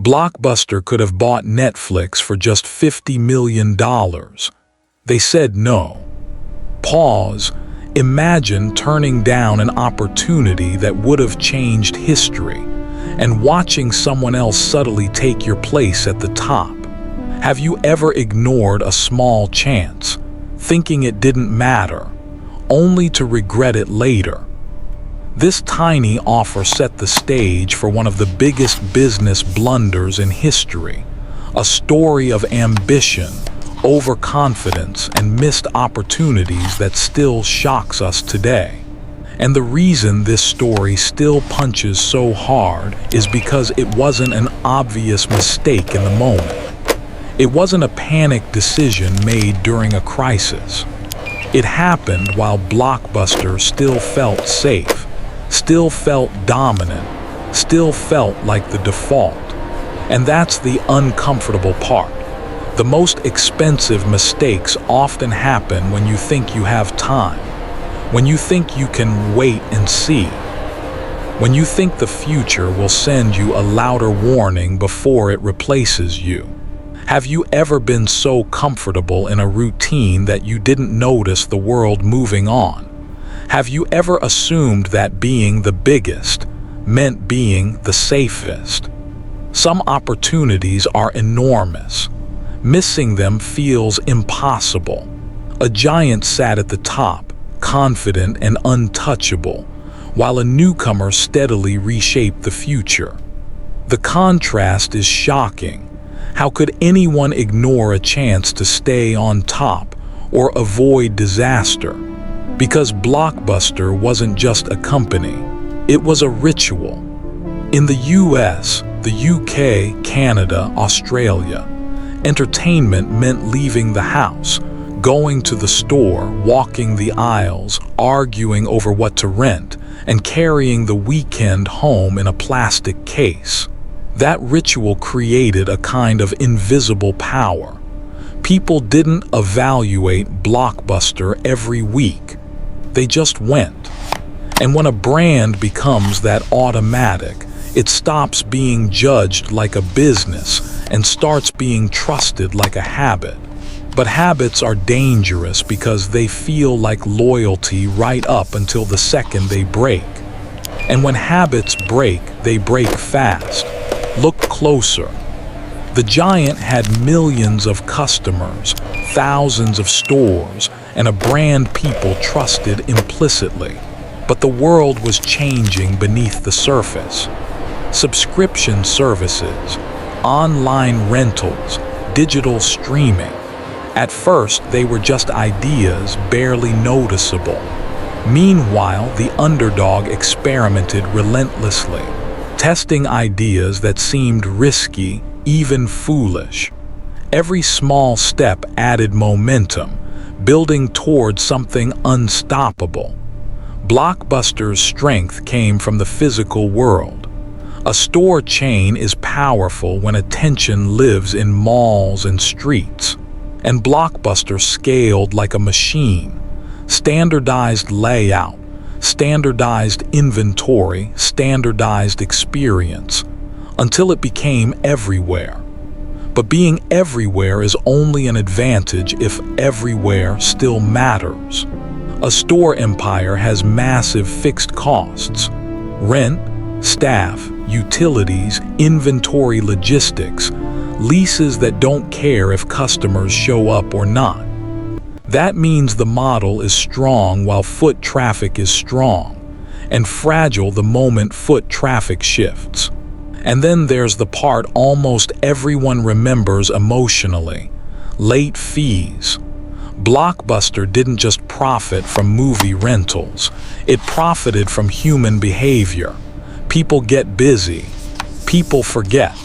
Blockbuster could have bought Netflix for just $50 million. They said no. Pause. Imagine turning down an opportunity that would have changed history and watching someone else subtly take your place at the top. Have you ever ignored a small chance, thinking it didn't matter, only to regret it later? This tiny offer set the stage for one of the biggest business blunders in history, a story of ambition, overconfidence, and missed opportunities that still shocks us today. And the reason this story still punches so hard is because it wasn't an obvious mistake in the moment. It wasn't a panic decision made during a crisis. It happened while Blockbuster still felt safe, still felt dominant, still felt like the default. And that's the uncomfortable part. The most expensive mistakes often happen when you think you have time, when you think you can wait and see, when you think the future will send you a louder warning before it replaces you. Have you ever been so comfortable in a routine that you didn't notice the world moving on? Have you ever assumed that being the biggest meant being the safest? Some opportunities are enormous. Missing them feels impossible. A giant sat at the top, confident and untouchable, while a newcomer steadily reshaped the future. The contrast is shocking. How could anyone ignore a chance to stay on top or avoid disaster? Because Blockbuster wasn't just a company, it was a ritual. In the US, the UK, Canada, Australia, entertainment meant leaving the house, going to the store, walking the aisles, arguing over what to rent, and carrying the weekend home in a plastic case. That ritual created a kind of invisible power. People didn't evaluate Blockbuster every week. They just went. And when a brand becomes that automatic, it stops being judged like a business and starts being trusted like a habit. But habits are dangerous because they feel like loyalty right up until the second they break. And when habits break, they break fast. Look closer. The giant had millions of customers, thousands of stores, and a brand people trusted implicitly. But the world was changing beneath the surface. Subscription services, online rentals, digital streaming. At first, they were just ideas, barely noticeable. Meanwhile, the underdog experimented relentlessly, testing ideas that seemed risky, even foolish. Every small step added momentum, building towards something unstoppable. Blockbuster's strength came from the physical world. A store chain is powerful when attention lives in malls and streets. And Blockbuster scaled like a machine. Standardized layout, standardized inventory, standardized experience, until it became everywhere. But being everywhere is only an advantage if everywhere still matters. A store empire has massive fixed costs: rent, staff, utilities, inventory, logistics, leases that don't care if customers show up or not. That means the model is strong while foot traffic is strong, and fragile the moment foot traffic shifts. And then there's the part almost everyone remembers emotionally: late fees. Blockbuster didn't just profit from movie rentals, it profited from human behavior. People get busy, people forget,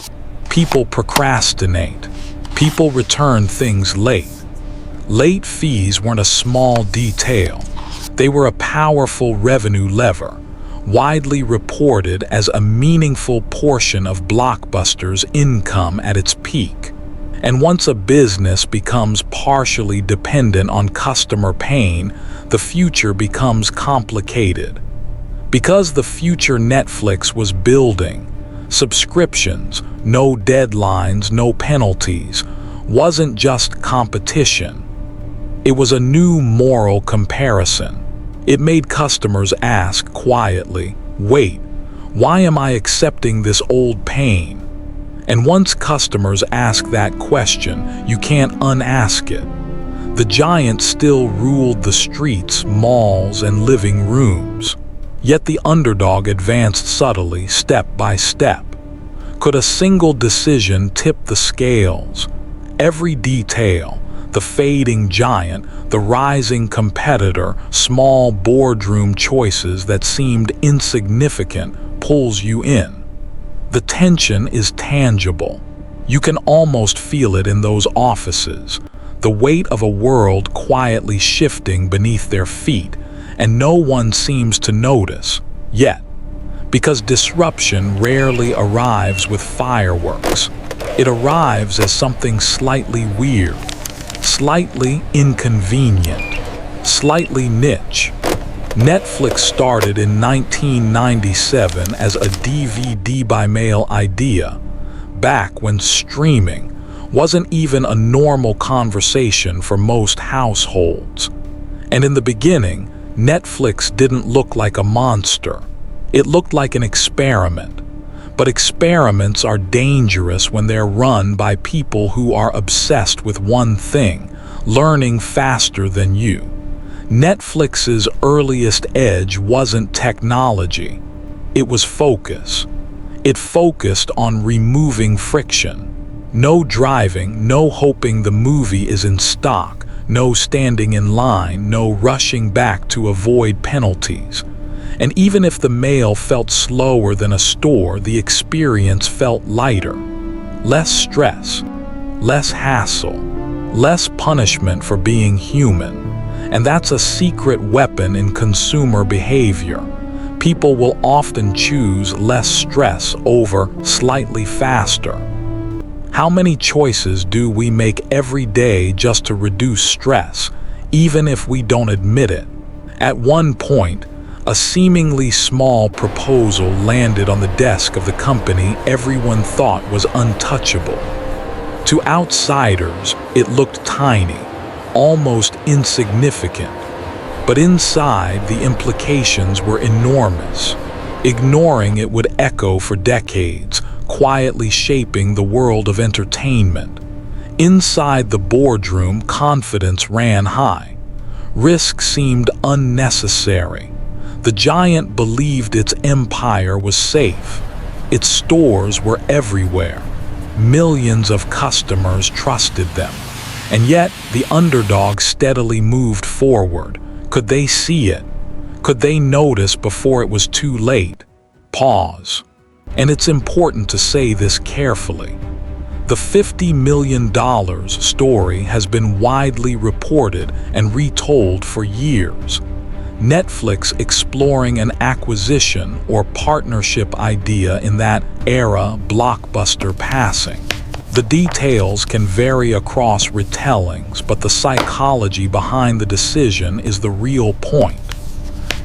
people procrastinate, people return things late. Late fees weren't a small detail. They were a powerful revenue lever, widely reported as a meaningful portion of Blockbuster's income at its peak. And once a business becomes partially dependent on customer pain, the future becomes complicated. Because the future Netflix was building, Subscriptions, no deadlines, no penalties, wasn't just competition. It was a new moral comparison. It made customers ask quietly, wait, why am I accepting this old pain? And once customers ask that question, you can't unask it. The giant still ruled the streets, malls, and living rooms. Yet the underdog advanced subtly, step by step. Could a single decision tip the scales? Every detail, the fading giant, the rising competitor, small boardroom choices that seemed insignificant, pulls you in. The tension is tangible. You can almost feel it in those offices, the weight of a world quietly shifting beneath their feet, and no one seems to notice, yet. Because disruption rarely arrives with fireworks. It arrives as something slightly weird, slightly inconvenient, slightly niche. Netflix started in 1997 as a DVD by mail idea, back when streaming wasn't even a normal conversation for most households. And in the beginning, Netflix didn't look like a monster. It looked like an experiment. But experiments are dangerous when they're run by people who are obsessed with one thing, learning faster than you. Netflix's earliest edge wasn't technology. It was focus. It focused on removing friction. No driving, no hoping the movie is in stock, no standing in line, no rushing back to avoid penalties. And even if the mail felt slower than a store, the experience felt lighter. Less stress, less hassle, less punishment for being human. And that's a secret weapon in consumer behavior. People will often choose less stress over slightly faster. How many choices do we make every day just to reduce stress, even if we don't admit it? At one point, a seemingly small proposal landed on the desk of the company everyone thought was untouchable. To outsiders, it looked tiny, almost insignificant. But inside, the implications were enormous. Ignoring it would echo for decades, quietly shaping the world of entertainment. Inside the boardroom, confidence ran high. Risk seemed unnecessary. The giant believed its empire was safe. Its stores were everywhere. Millions of customers trusted them. And yet, the underdog steadily moved forward. Could they see it? Could they notice before it was too late? Pause. And it's important to say this carefully. The $50 million story has been widely reported and retold for years. Netflix exploring an acquisition or partnership idea in that era, Blockbuster passing. The details can vary across retellings, but the psychology behind the decision is the real point.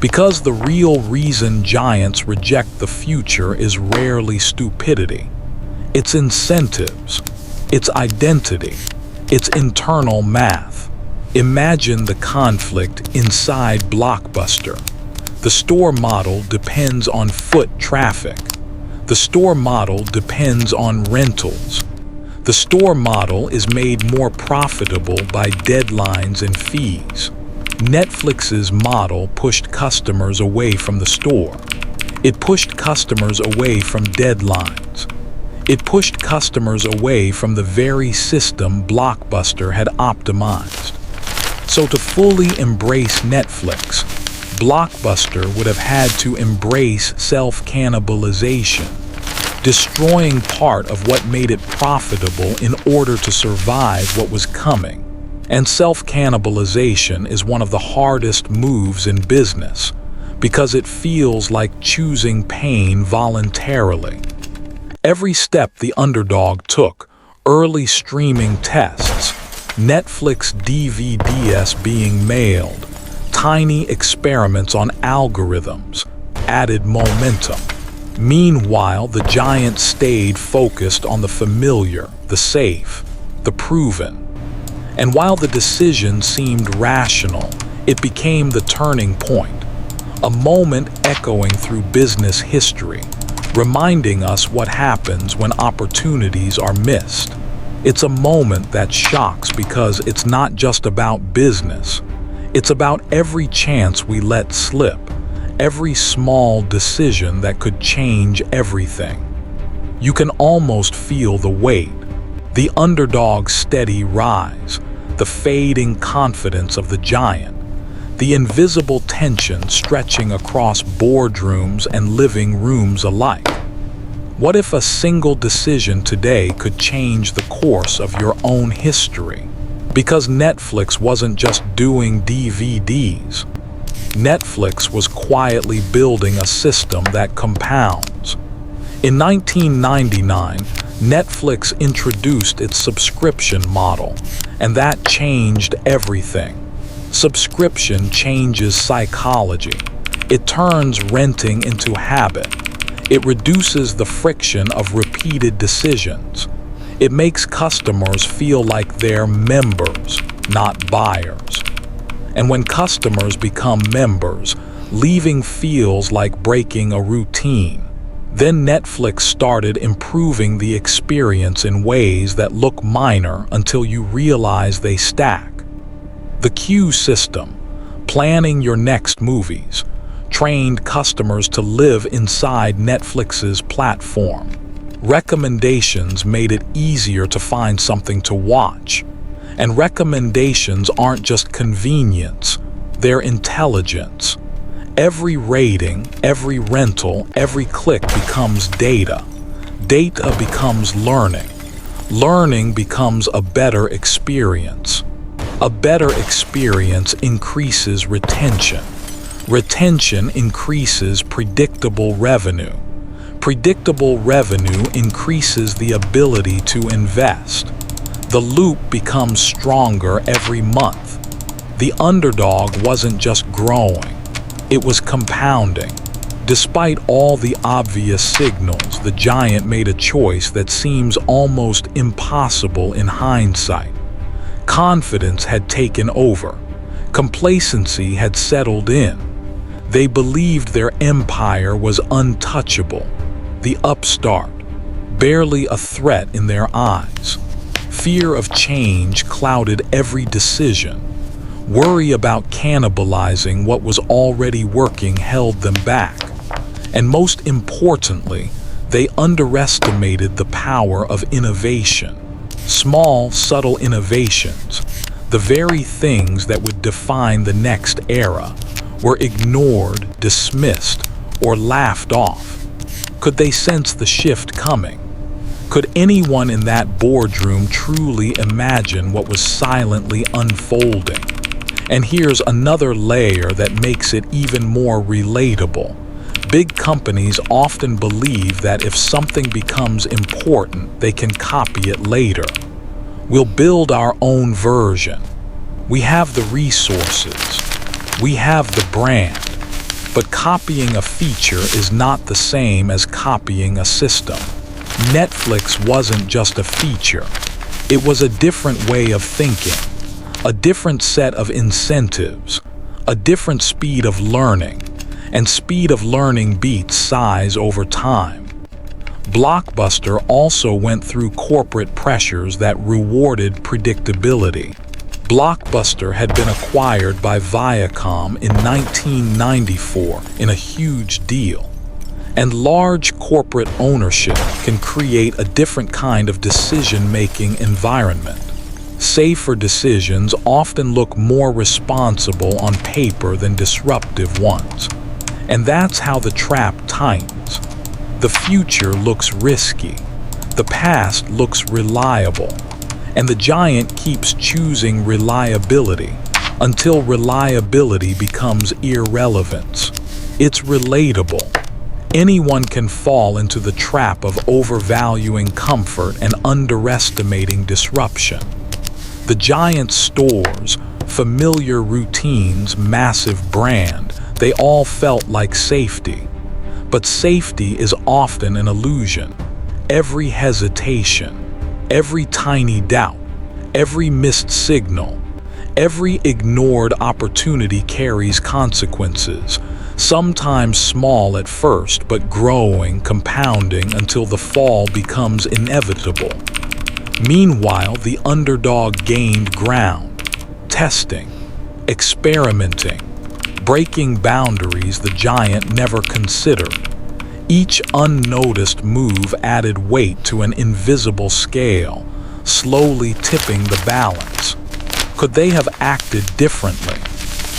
Because the real reason giants reject the future is rarely stupidity. It's incentives, it's identity, it's internal math. Imagine the conflict inside Blockbuster. The store model depends on foot traffic. The store model depends on rentals. The store model is made more profitable by deadlines and fees. Netflix's model pushed customers away from the store. It pushed customers away from deadlines. It pushed customers away from the very system Blockbuster had optimized. So to fully embrace Netflix, Blockbuster would have had to embrace self-cannibalization, destroying part of what made it profitable in order to survive what was coming. And self-cannibalization is one of the hardest moves in business because it feels like choosing pain voluntarily. Every step the underdog took, early streaming tests, Netflix DVDs being mailed, tiny experiments on algorithms, added momentum. Meanwhile, the giant stayed focused on the familiar, the safe, the proven. And while the decision seemed rational, it became the turning point, a moment echoing through business history, reminding us what happens when opportunities are missed. It's a moment that shocks because it's not just about business. It's about every chance we let slip, every small decision that could change everything. You can almost feel the weight, the underdog's steady rise, the fading confidence of the giant, the invisible tension stretching across boardrooms and living rooms alike. What if a single decision today could change the course of your own history? Because Netflix wasn't just doing DVDs. Netflix was quietly building a system that compounds. In 1999, Netflix introduced its subscription model, and that changed everything. Subscription changes psychology. It turns renting into habit. It reduces the friction of repeated decisions. It makes customers feel like they're members, not buyers. And when customers become members, leaving feels like breaking a routine. Then Netflix started improving the experience in ways that look minor until you realize they stack. The queue system, planning your next movies, trained customers to live inside Netflix's platform. Recommendations made it easier to find something to watch. And recommendations aren't just convenience, they're intelligence. Every rating, every rental, every click becomes data. Data becomes learning. Learning becomes a better experience. A better experience increases retention. Retention increases predictable revenue. Predictable revenue increases the ability to invest. The loop becomes stronger every month. The underdog wasn't just growing, it was compounding. Despite all the obvious signals, the giant made a choice that seems almost impossible in hindsight. Confidence had taken over. Complacency had settled in. They believed their empire was untouchable, the upstart, barely a threat in their eyes. Fear of change clouded every decision. Worry about cannibalizing what was already working held them back. And most importantly, they underestimated the power of innovation. Small, subtle innovations, the very things that would define the next era, were ignored, dismissed, or laughed off. Could they sense the shift coming? Could anyone in that boardroom truly imagine what was silently unfolding? And here's another layer that makes it even more relatable. Big companies often believe that if something becomes important, they can copy it later. We'll build our own version. We have the resources. We have the brand. But copying a feature is not the same as copying a system. Netflix wasn't just a feature. It was a different way of thinking, a different set of incentives, a different speed of learning, and speed of learning beats size over time. Blockbuster also went through corporate pressures that rewarded predictability. Blockbuster had been acquired by Viacom in 1994 in a huge deal. And large corporate ownership can create a different kind of decision-making environment. Safer decisions often look more responsible on paper than disruptive ones. And that's how the trap tightens. The future looks risky. The past looks reliable. And the giant keeps choosing reliability until reliability becomes irrelevance. It's relatable. Anyone can fall into the trap of overvaluing comfort and underestimating disruption. The giant stores, familiar routines, massive brand, they all felt like safety. But safety is often an illusion. Every hesitation, every tiny doubt, every missed signal, every ignored opportunity carries consequences, sometimes small at first, but growing, compounding until the fall becomes inevitable. Meanwhile, the underdog gained ground, testing, experimenting, breaking boundaries the giant never considered. Each unnoticed move added weight to an invisible scale, slowly tipping the balance. Could they have acted differently?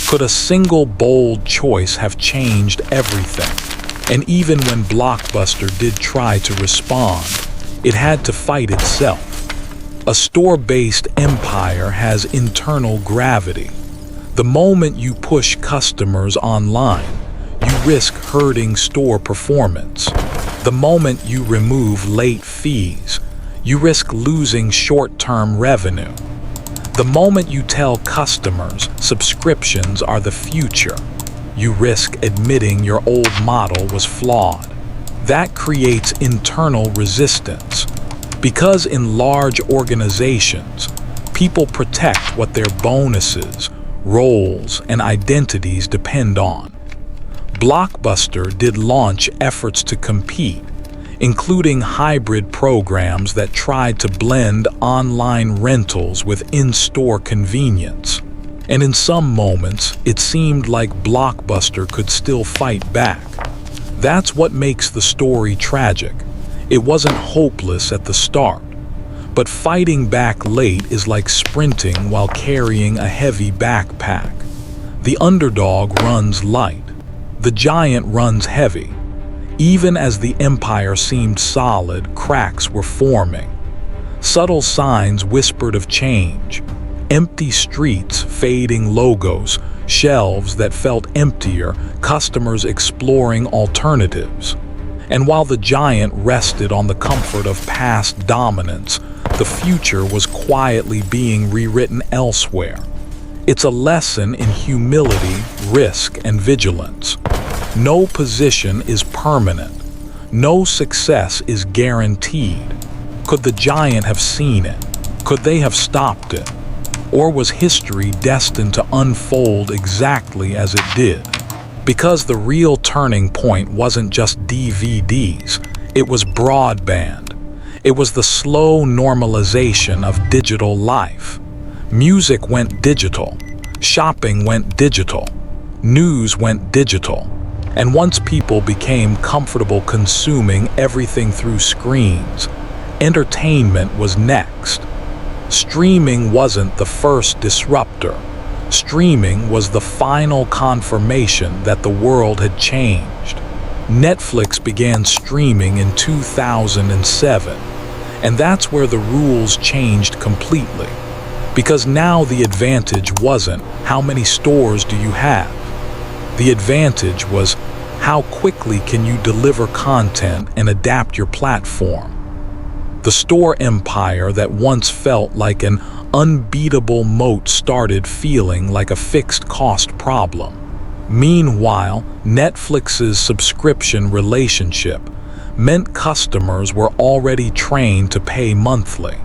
Could a single bold choice have changed everything? And even when Blockbuster did try to respond, it had to fight itself. A store-based empire has internal gravity. The moment you push customers online, you risk hurting store performance. The moment you remove late fees, you risk losing short-term revenue. The moment you tell customers subscriptions are the future, you risk admitting your old model was flawed. That creates internal resistance. Because in large organizations, people protect what their bonuses, roles, and identities depend on. Blockbuster did launch efforts to compete, including hybrid programs that tried to blend online rentals with in-store convenience. And in some moments, it seemed like Blockbuster could still fight back. That's what makes the story tragic. It wasn't hopeless at the start, but fighting back late is like sprinting while carrying a heavy backpack. The underdog runs light. The giant runs heavy. Even as the empire seemed solid, cracks were forming. Subtle signs whispered of change. Empty streets, fading logos, shelves that felt emptier, customers exploring alternatives. And while the giant rested on the comfort of past dominance, the future was quietly being rewritten elsewhere. It's a lesson in humility, risk, and vigilance. No position is permanent. No success is guaranteed. Could the giant have seen it? Could they have stopped it? Or was history destined to unfold exactly as it did? Because the real turning point wasn't just DVDs, it was broadband. It was the slow normalization of digital life. Music went digital. Shopping went digital. News went digital. And once people became comfortable consuming everything through screens, entertainment was next. Streaming wasn't the first disruptor. Streaming was the final confirmation that the world had changed. Netflix began streaming in 2007, and that's where the rules changed completely. Because now the advantage wasn't how many stores do you have. The advantage was how quickly can you deliver content and adapt your platform. The store empire that once felt like an unbeatable moat started feeling like a fixed cost problem. Meanwhile, Netflix's subscription relationship meant customers were already trained to pay monthly.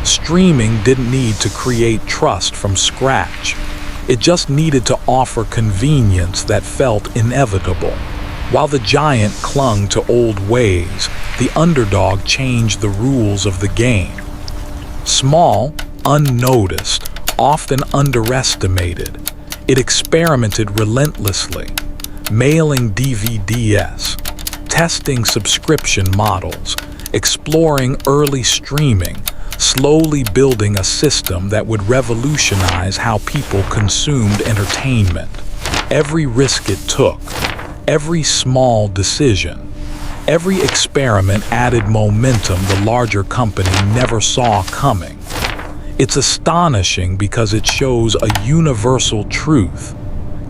Streaming didn't need to create trust from scratch. It just needed to offer convenience that felt inevitable. While the giant clung to old ways, the underdog changed the rules of the game. Small, unnoticed, often underestimated, it experimented relentlessly, mailing DVDs, testing subscription models, exploring early streaming, slowly building a system that would revolutionize how people consumed entertainment. Every risk it took, every small decision, every experiment added momentum the larger company never saw coming. It's astonishing because it shows a universal truth.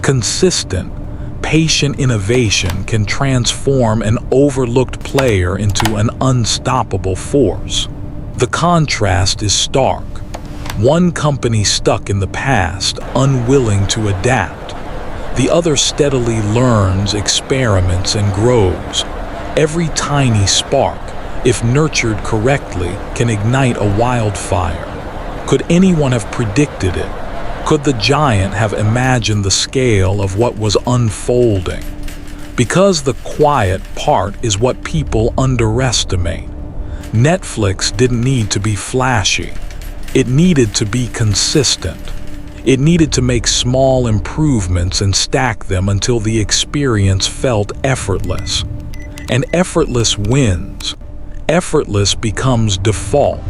Consistent, patient innovation can transform an overlooked player into an unstoppable force. The contrast is stark. One company stuck in the past, unwilling to adapt. The other steadily learns, experiments, and grows. Every tiny spark, if nurtured correctly, can ignite a wildfire. Could anyone have predicted it? Could the giant have imagined the scale of what was unfolding? Because the quiet part is what people underestimate. Netflix didn't need to be flashy. It needed to be consistent. It needed to make small improvements and stack them until the experience felt effortless. And effortless wins. Effortless becomes default.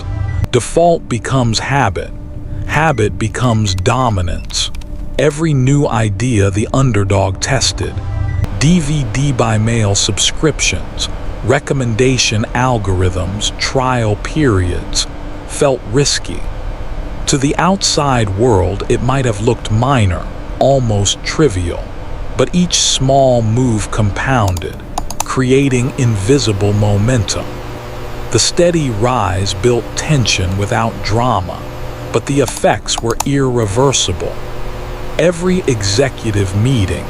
Default becomes habit. Habit becomes dominance. Every new idea the underdog tested, DVD by mail subscriptions, recommendation algorithms, trial periods, felt risky. To the outside world, it might have looked minor, almost trivial, but each small move compounded, creating invisible momentum. The steady rise built tension without drama, but the effects were irreversible. Every executive meeting,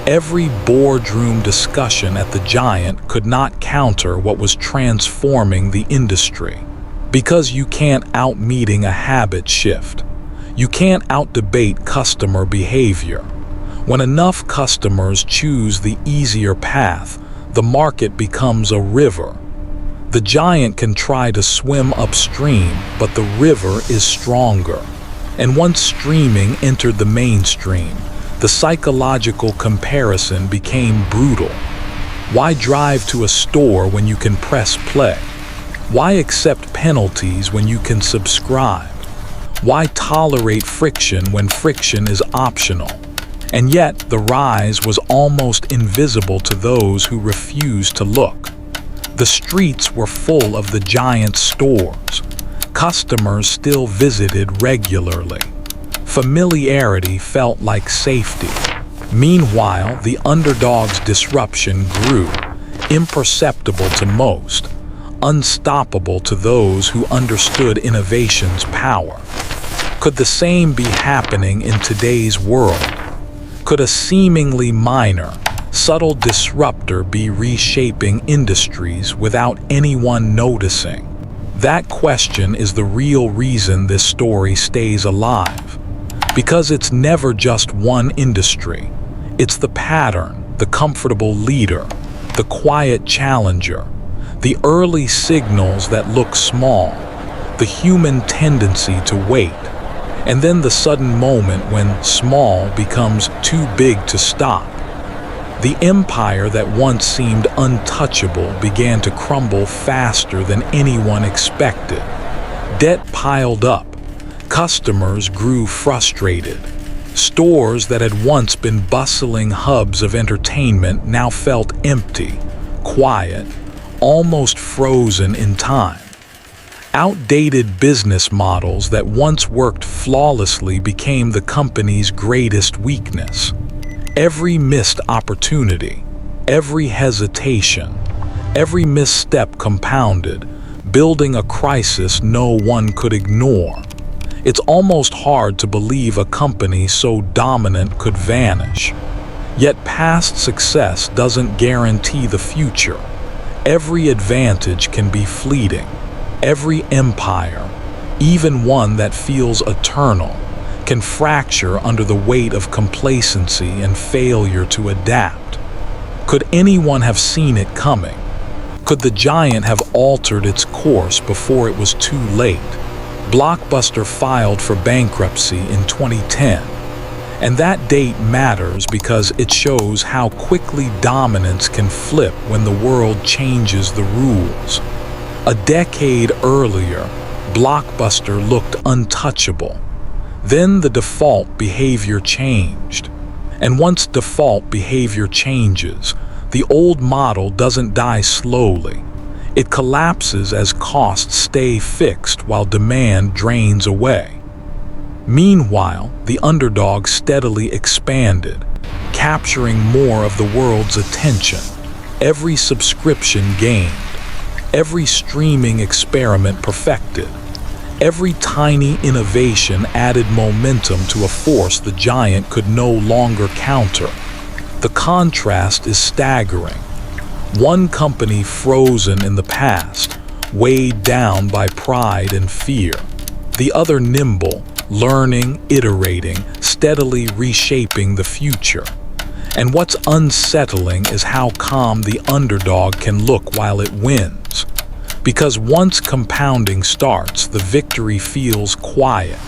every boardroom discussion at the giant could not counter what was transforming the industry. Because you can't out-meeting a habit shift. You can't out-debate customer behavior. When enough customers choose the easier path, the market becomes a river. The giant can try to swim upstream, but the river is stronger. And once streaming entered the mainstream, the psychological comparison became brutal. Why drive to a store when you can press play? Why accept penalties when you can subscribe? Why tolerate friction when friction is optional? And yet, the rise was almost invisible to those who refused to look. The streets were full of the giant stores. Customers still visited regularly. Familiarity felt like safety. Meanwhile, the underdog's disruption grew, imperceptible to most, unstoppable to those who understood innovation's power. Could the same be happening in today's world? Could a seemingly minor, subtle disruptor be reshaping industries without anyone noticing? That question is the real reason this story stays alive. Because it's never just one industry. It's the pattern, the comfortable leader, the quiet challenger, the early signals that look small, the human tendency to wait, and then the sudden moment when small becomes too big to stop. The empire that once seemed untouchable began to crumble faster than anyone expected. Debt piled up. Customers grew frustrated. Stores that had once been bustling hubs of entertainment now felt empty, quiet, almost frozen in time. Outdated business models that once worked flawlessly became the company's greatest weakness. Every missed opportunity, every hesitation, every misstep compounded, building a crisis no one could ignore. It's almost hard to believe a company so dominant could vanish. Yet past success doesn't guarantee the future. Every advantage can be fleeting. Every empire, even one that feels eternal, can fracture under the weight of complacency and failure to adapt. Could anyone have seen it coming? Could the giant have altered its course before it was too late? Blockbuster filed for bankruptcy in 2010, and that date matters because it shows how quickly dominance can flip when the world changes the rules. A decade earlier, Blockbuster looked untouchable. Then the default behavior changed. And once default behavior changes, the old model doesn't die slowly. It collapses as costs stay fixed while demand drains away. Meanwhile, the underdog steadily expanded, capturing more of the world's attention. Every subscription gained, every streaming experiment perfected, every tiny innovation added momentum to a force the giant could no longer counter. The contrast is staggering. One company frozen in the past, weighed down by pride and fear. The other nimble, learning, iterating, steadily reshaping the future. And what's unsettling is how calm the underdog can look while it wins. Because once compounding starts, the victory feels quiet.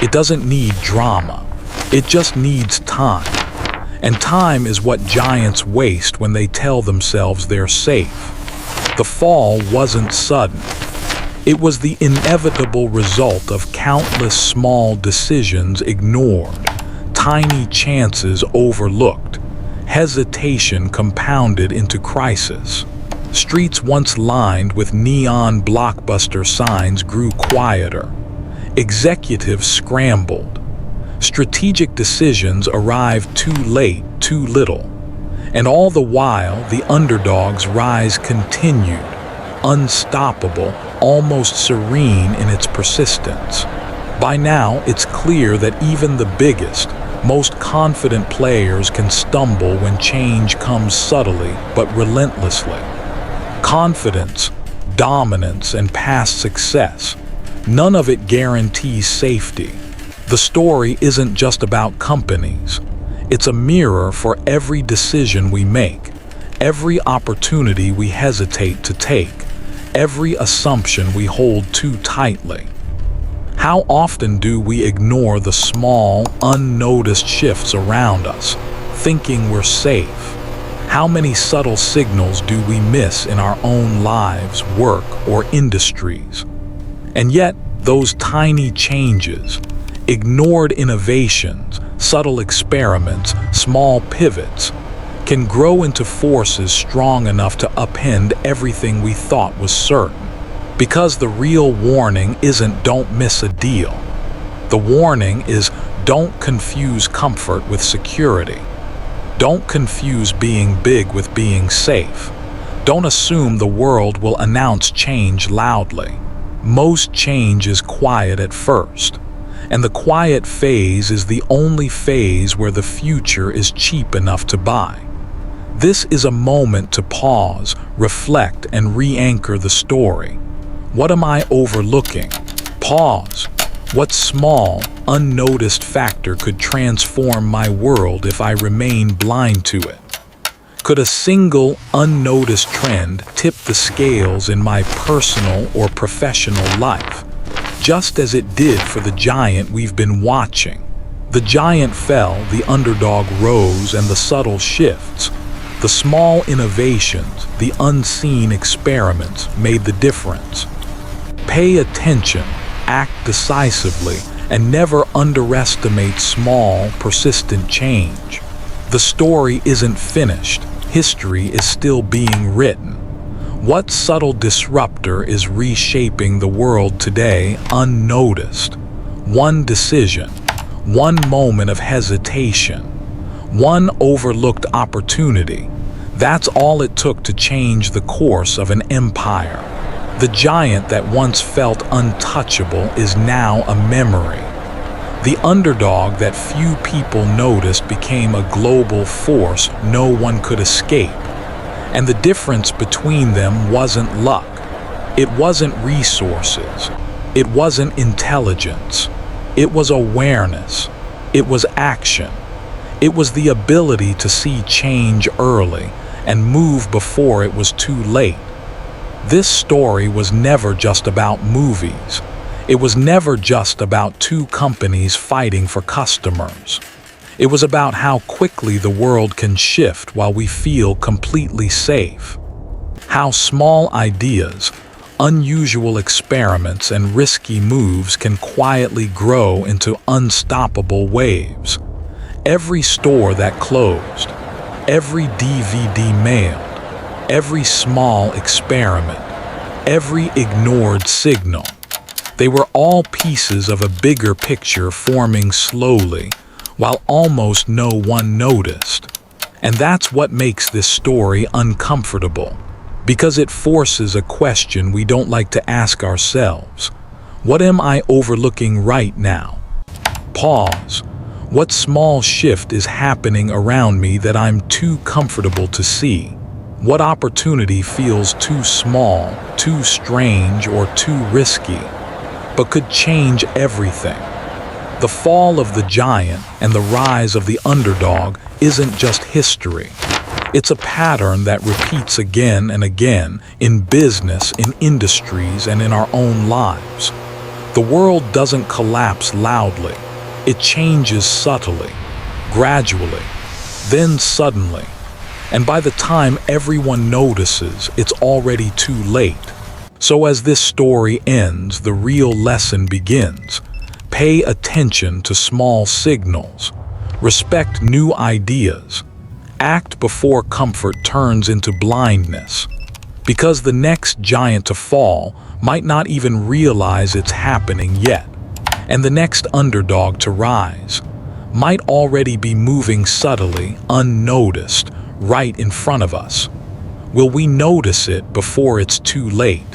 It doesn't need drama. It just needs time. And time is what giants waste when they tell themselves they're safe. The fall wasn't sudden. It was the inevitable result of countless small decisions ignored, tiny chances overlooked, hesitation compounded into crisis. Streets once lined with neon Blockbuster signs grew quieter. Executives scrambled. Strategic decisions arrived too late, too little. And all the while, the underdog's rise continued, unstoppable, almost serene in its persistence. By now, it's clear that even the biggest, most confident players can stumble when change comes subtly but relentlessly. Confidence, dominance, and past success, none of it guarantees safety. The story isn't just about companies. It's a mirror for every decision we make, every opportunity we hesitate to take, every assumption we hold too tightly. How often do we ignore the small, unnoticed shifts around us, thinking we're safe? How many subtle signals do we miss in our own lives, work, or industries? And yet, those tiny changes, ignored innovations, subtle experiments, small pivots, can grow into forces strong enough to upend everything we thought was certain. Because the real warning isn't "don't miss a deal." The warning is "don't confuse comfort with security." Don't confuse being big with being safe. Don't assume the world will announce change loudly. Most change is quiet at first. And the quiet phase is the only phase where the future is cheap enough to buy. This is a moment to pause, reflect, and re-anchor the story. What am I overlooking? Pause. What small, unnoticed factor could transform my world if I remain blind to it? Could a single, unnoticed trend tip the scales in my personal or professional life? Just as it did for the giant we've been watching. The giant fell, the underdog rose, and the subtle shifts, the small innovations, the unseen experiments made the difference. Pay attention, act decisively, and never underestimate small, persistent change. The story isn't finished. History is still being written. What subtle disruptor is reshaping the world today unnoticed? One decision, one moment of hesitation, one overlooked opportunity. That's all it took to change the course of an empire. The giant that once felt untouchable is now a memory. The underdog that few people noticed became a global force no one could escape. And the difference between them wasn't luck. It wasn't resources. It wasn't intelligence. It was awareness. It was action. It was the ability to see change early and move before it was too late. This story was never just about movies. It was never just about two companies fighting for customers. It was about how quickly the world can shift while we feel completely safe. How small ideas, unusual experiments, and risky moves can quietly grow into unstoppable waves. Every store that closed, every DVD mailed, every small experiment, every ignored signal, they were all pieces of a bigger picture forming slowly, while almost no one noticed. And that's what makes this story uncomfortable, because it forces a question we don't like to ask ourselves. What am I overlooking right now? Pause. What small shift is happening around me that I'm too comfortable to see? What opportunity feels too small, too strange, or too risky, but could change everything? The fall of the giant and the rise of the underdog isn't just history. It's a pattern that repeats again and again in business, in industries, and in our own lives. The world doesn't collapse loudly. It changes subtly, gradually, then suddenly. And by the time everyone notices, it's already too late. So as this story ends, the real lesson begins. Pay attention to small signals. Respect new ideas. Act before comfort turns into blindness. Because the next giant to fall might not even realize it's happening yet. And the next underdog to rise might already be moving subtly, unnoticed, right in front of us. Will we notice it before it's too late?